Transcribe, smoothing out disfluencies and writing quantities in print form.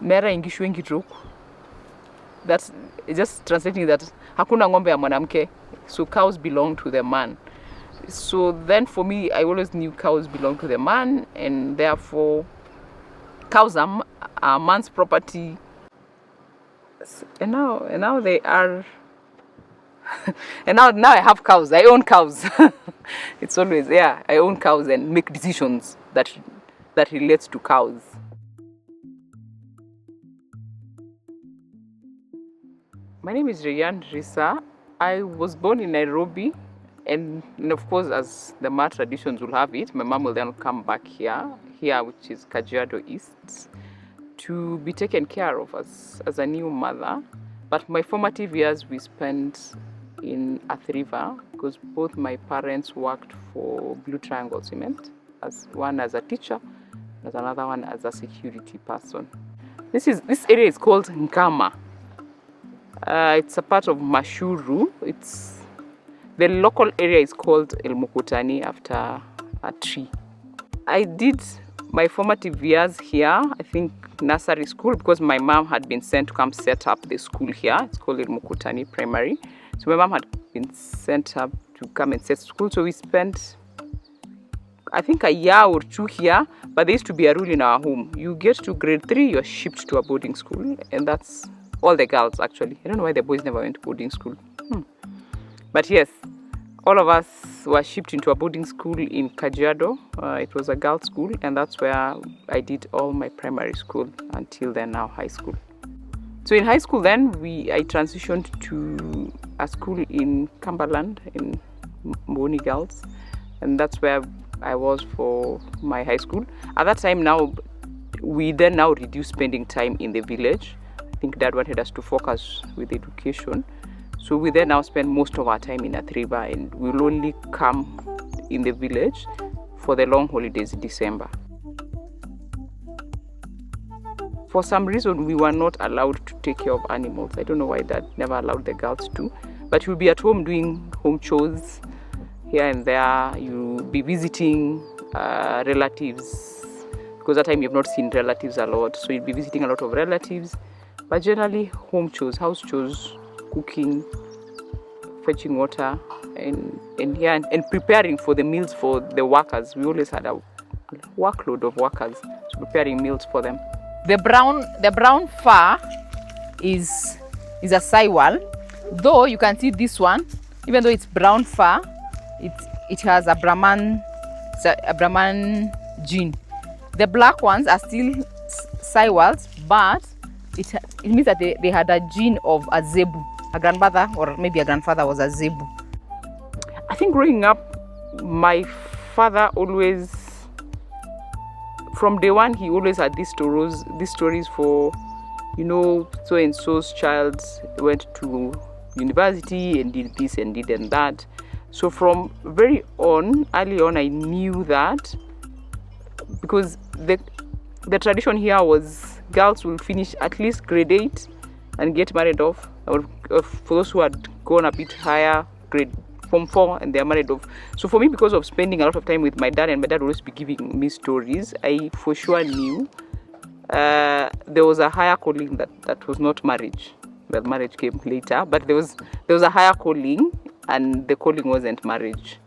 mera ingishwe ngituk. That's just translating that hakuna ng'ombe ya mwanamke, so cows belong to the man. So then for me, I always knew cows belong to the man, and therefore cows are man's property. And now they are and now I have cows. I own cows. It's always, yeah, I own cows and make decisions that relates to cows. My name is Reyian Risa. I was born in Nairobi, and of course, as the Ma traditions will have it, my mom will then come back here, which is Kajiado East, to be taken care of as a new mother. But my formative years we spent in Athi River because both my parents worked for Blue Triangle Cement, one as a teacher, and another one as a security person. This area is called Nkama. It's a part of Mashuru. The local area is called El Mukutani after a tree. I did my formative years here, I think nursery school, because my mom had been sent to come set up the school here. It's called El Mukutani Primary. So my mom had been sent up to come and set school. So we spent, I think, a year or two here, but there used to be a rule in our home. You get to grade 3, you're shipped to a boarding school, and that's all the girls actually. I don't know why the boys never went to boarding school. But yes, all of us were shipped into a boarding school in Kajiado. It was a girls' school, and that's where I did all my primary school until then now high school. So in high school then, I transitioned to a school in Cumberland, in Mboni Girls, and that's where I was for my high school. At that time we now reduced spending time in the village. I think Dad wanted us to focus with education. So we then now spend most of our time in Athi River, and we'll only come in the village for the long holidays in December. For some reason, we were not allowed to take care of animals. I don't know why Dad never allowed the girls to. But you'll be at home doing home chores here and there. You'll be visiting relatives, because that time you've not seen relatives a lot. So you'll be visiting a lot of relatives. But generally, home chores, house chores, cooking, fetching water, and preparing for the meals for the workers. We always had a workload of workers, so preparing meals for them. The brown fur is a saiwal, though you can see this one, even though it's brown fur, it has a Brahman gene. The black ones are still saiwals, but it means that they had a gene of a zebu. A grandmother or maybe a grandfather was a zebu. I think growing up, my father always, from day one, he always had these stories for, so and so's child went to university and did this and did and that. So from early on, I knew that, because the tradition here was girls will finish at least grade 8 and get married off, or for those who had gone a bit higher, grade Form 4, and they're married off. So for me, because of spending a lot of time with my dad, and my dad would always be giving me stories, I for sure knew there was a higher calling that was not marriage. Well, marriage came later, but there was a higher calling, and the calling wasn't marriage.